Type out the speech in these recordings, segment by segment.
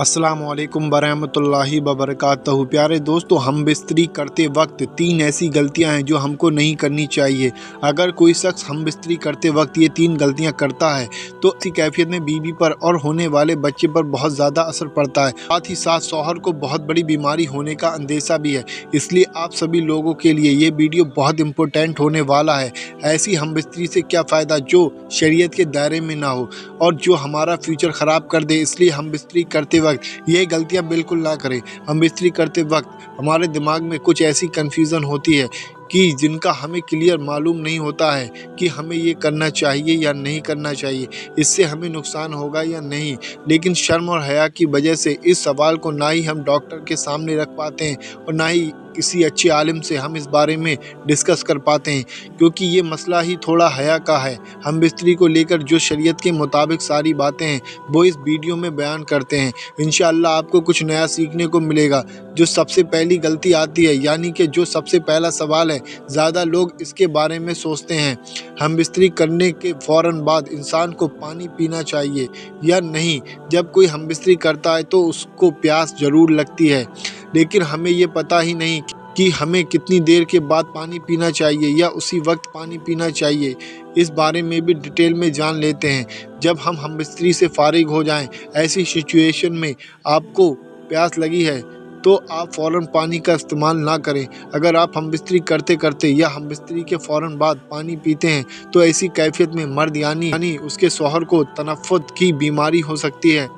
अस्सलाम वालेकुम वरहमतुल्लाहि वबरकातहू। प्यारे दोस्तों, हम बिस्तरी करते वक्त 3 ऐसी गलतियां हैं जो हमको नहीं करनी चाहिए। अगर कोई शख्स हम बिस्तरी करते वक्त ये 3 गलतियां करता है तो इसी कैफियत में बीवी पर और होने वाले बच्चे पर बहुत ज़्यादा असर पड़ता है। साथ ही साथ शौहर को बहुत बड़ी बीमारी होने का अंदेशा भी है। इसलिए आप सभी लोगों के लिए ये वीडियो बहुत इम्पोर्टेंट होने वाला है। ऐसी हम बिस्तरी से क्या फ़ायदा जो शरीयत के दायरे में ना हो और जो हमारा फ्यूचर ख़राब कर दे। इसलिए हम बिस्तरी करते वक्त ये गलतियां बिल्कुल ना करें। हम बिस्तरी करते वक्त हमारे दिमाग में कुछ ऐसी कन्फ्यूज़न होती है कि जिनका हमें क्लियर मालूम नहीं होता है कि हमें ये करना चाहिए या नहीं करना चाहिए, इससे हमें नुकसान होगा या नहीं। लेकिन शर्म और हया की वजह से इस सवाल को ना ही हम डॉक्टर के सामने रख पाते हैं और ना ही किसी अच्छे आलिम से हम इस बारे में डिस्कस कर पाते हैं, क्योंकि ये मसला ही थोड़ा हया का है। हम बिस्तरी को लेकर जो शरीयत के मुताबिक सारी बातें हैं वो इस वीडियो में बयान करते हैं। इंशाअल्लाह आपको कुछ नया सीखने को मिलेगा। जो सबसे पहली गलती आती है, यानी कि जो सबसे पहला सवाल है, ज़्यादा लोग इसके बारे में सोचते हैं हम बिस्तरी करने के फ़ौरन बाद इंसान को पानी पीना चाहिए या नहीं। जब कोई हम बिस्तरी करता है तो उसको प्यास ज़रूर लगती है, लेकिन हमें ये पता ही नहीं कि हमें कितनी देर के बाद पानी पीना चाहिए या उसी वक्त पानी पीना चाहिए। इस बारे में भी डिटेल में जान लेते हैं। जब हम बिस्तरी से फारिग हो जाएं, ऐसी सिचुएशन में आपको प्यास लगी है तो आप फ़ौरन पानी का इस्तेमाल ना करें। अगर आप हम बिस्तरी करते करते या हम बिस्तरी के फ़ौरन बाद पानी पीते हैं तो ऐसी कैफियत में मर्द यानी उसके शौहर को तनफ़ुस की बीमारी हो सकती है,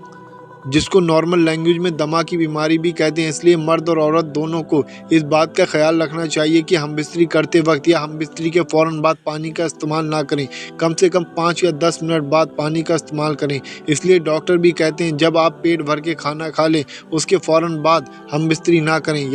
जिसको नॉर्मल लैंग्वेज में दमा की बीमारी भी कहते हैं। इसलिए मर्द और औरत दोनों को इस बात का ख्याल रखना चाहिए कि हम बिस्तरी करते वक्त या हम बिस्तरी के फ़ौरन बाद पानी का इस्तेमाल ना करें। कम से कम 5 या 10 मिनट बाद पानी का इस्तेमाल करें। इसलिए डॉक्टर भी कहते हैं जब आप पेट भर के खाना खा लें उसके फ़ौरन बाद हम बिस्तरी ना करें,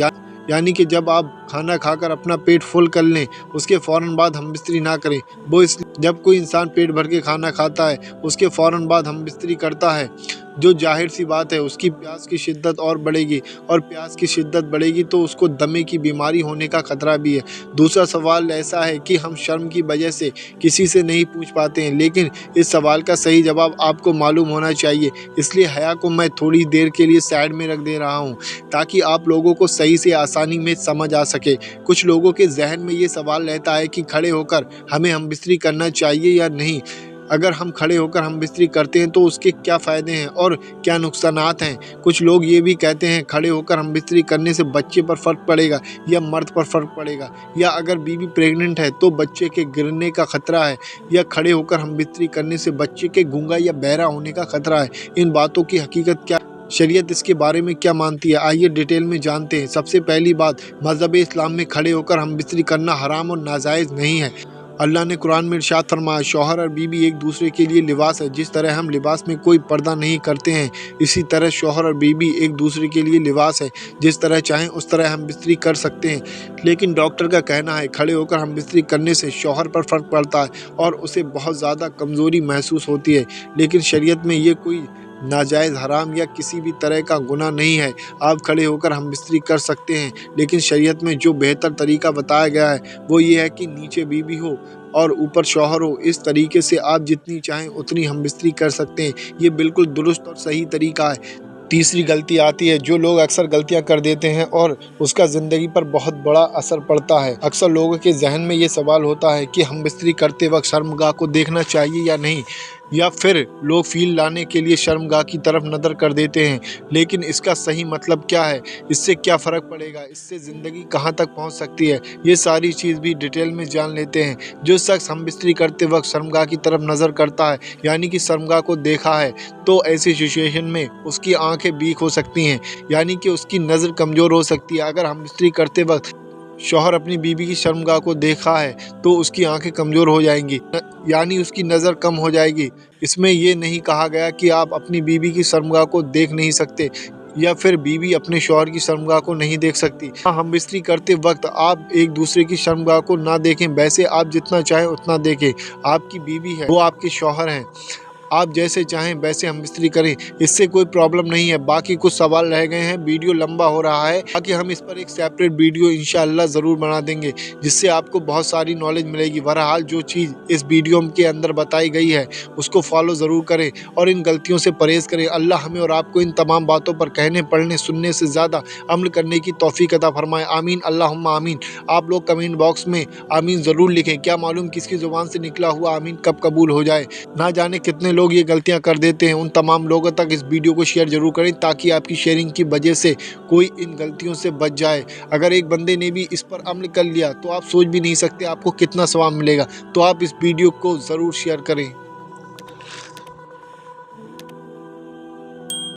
यानी कि जब आप खाना खाकर अपना पेट फुल कर लें उसके फ़ौरन बाद हम बिस्तरी ना करें। वो इसलिए जब कोई इंसान पेट भर के खाना खाता है उसके फ़ौरन बाद हम बिस्तरी करता है, जो जाहिर सी बात है उसकी प्यास की शिद्दत और बढ़ेगी, और प्यास की शिद्दत बढ़ेगी तो उसको दमे की बीमारी होने का खतरा भी है। दूसरा सवाल ऐसा है कि हम शर्म की वजह से किसी से नहीं पूछ पाते हैं, लेकिन इस सवाल का सही जवाब आपको मालूम होना चाहिए। इसलिए हया को मैं थोड़ी देर के लिए साइड में रख दे रहा हूँ ताकि आप लोगों को सही से आसानी में समझ आ सके। कुछ लोगों के जहन में ये सवाल रहता है कि खड़े होकर हमें हम बिस्तरी करना चाहिए या नहीं। अगर हम खड़े होकर हम बिस्तरी करते हैं तो उसके क्या फ़ायदे हैं और क्या नुकसानात हैं। कुछ लोग ये भी कहते हैं खड़े होकर हम बिस्तरी करने से बच्चे पर फ़र्क पड़ेगा या मर्द पर फ़र्क पड़ेगा, या अगर बीवी प्रेग्नेंट है तो बच्चे के गिरने का ख़तरा है, या खड़े होकर हम बिस्तरी करने से बच्चे के गूंगा या बहरा होने का ख़तरा है। इन बातों की हकीकत क्या, शरीयत इसके बारे में क्या मानती है, आइए डिटेल में जानते हैं। सबसे पहली बात, मज़हब इस्लाम में खड़े होकर हम बिस्तरी करना हराम और नाजायज़ नहीं है। अल्लाह ने कुरान में इरशाद फरमाया, शौहर और बीवी एक दूसरे के लिए लिबास है। जिस तरह हम लिबास में कोई पर्दा नहीं करते हैं, इसी तरह शौहर और बीवी एक दूसरे के लिए लिबास है। जिस तरह चाहें उस तरह हम बिस्तरी कर सकते हैं। लेकिन डॉक्टर का कहना है खड़े होकर हम बिस्तरी करने से शौहर पर फ़र्क पड़ता है और उसे बहुत ज़्यादा कमज़ोरी महसूस होती है। लेकिन शरीयत में ये कोई नाजायज़, हराम या किसी भी तरह का गुनाह नहीं है। आप खड़े होकर हम बिस्तरी कर सकते हैं, लेकिन शरीयत में जो बेहतर तरीका बताया गया है वो ये है कि नीचे बीवी हो और ऊपर शौहर हो। इस तरीके से आप जितनी चाहें उतनी हम बिस्तरी कर सकते हैं। ये बिल्कुल दुरुस्त और सही तरीका है। तीसरी गलती आती है, जो लोग अक्सर गलतियां कर देते हैं और उसका ज़िंदगी पर बहुत बड़ा असर पड़ता है। अक्सर लोगों के जहन में ये सवाल होता है कि हम बिस्तरी करते वक्त शर्मगाह को देखना चाहिए या नहीं, या फिर लोग फील लाने के लिए शर्मगाह की तरफ नज़र कर देते हैं। लेकिन इसका सही मतलब क्या है, इससे क्या फ़र्क पड़ेगा, इससे ज़िंदगी कहाँ तक पहुँच सकती है, ये सारी चीज़ भी डिटेल में जान लेते हैं। जो शख्स हम बिस्तरी करते वक्त शर्मगाह की तरफ नज़र करता है, यानी कि शर्मगाह को देखा है, तो ऐसी सिचुएशन में उसकी आंखें वीक हो सकती हैं, यानी कि उसकी नज़र कमज़ोर हो सकती है। अगर हम बिस्तरी करते वक्त शौहर अपनी बीवी की शर्मगाह को देखा है तो उसकी आंखें कमज़ोर हो जाएंगी, यानी उसकी नज़र कम हो जाएगी। इसमें ये नहीं कहा गया कि आप अपनी बीवी की शर्मगाह को देख नहीं सकते या फिर बीवी अपने शौहर की शर्मगाह को नहीं देख सकती। हम बिस्तरी करते वक्त आप एक दूसरे की शर्मगाह को ना देखें, वैसे आप जितना चाहें उतना देखें। आपकी बीवी है, वो आपके शौहर हैं। आप जैसे चाहें वैसे हम बिस्तरी करें, इससे कोई प्रॉब्लम नहीं है। बाकी कुछ सवाल रह गए हैं, वीडियो लंबा हो रहा है, बाकी हम इस पर एक सेपरेट वीडियो इंशाअल्लाह ज़रूर बना देंगे, जिससे आपको बहुत सारी नॉलेज मिलेगी। बहरहाल जो चीज़ इस वीडियो के अंदर बताई गई है उसको फॉलो ज़रूर करें और इन गलतियों से परहेज़ करें। अल्लाह हमें और आपको इन तमाम बातों पर कहने, पढ़ने, सुनने से ज़्यादा अमल करने की तौफीक अता फरमाए। आमीन अल्लाहुम्मा आमीन। आप लोग कमेंट बॉक्स में आमीन ज़रूर लिखें। क्या मालूम किसकी ज़ुबान से निकला हुआ आमीन कब कबूल हो जाए। ना जाने कितने लोग ये गलतियां कर देते हैं। उन तमाम लोगों तक इस वीडियो को शेयर ज़रूर करें ताकि आपकी शेयरिंग की वजह से कोई इन गलतियों से बच जाए। अगर एक बंदे ने भी इस पर अमल कर लिया तो आप सोच भी नहीं सकते आपको कितना सवाब मिलेगा। तो आप इस वीडियो को ज़रूर शेयर करें।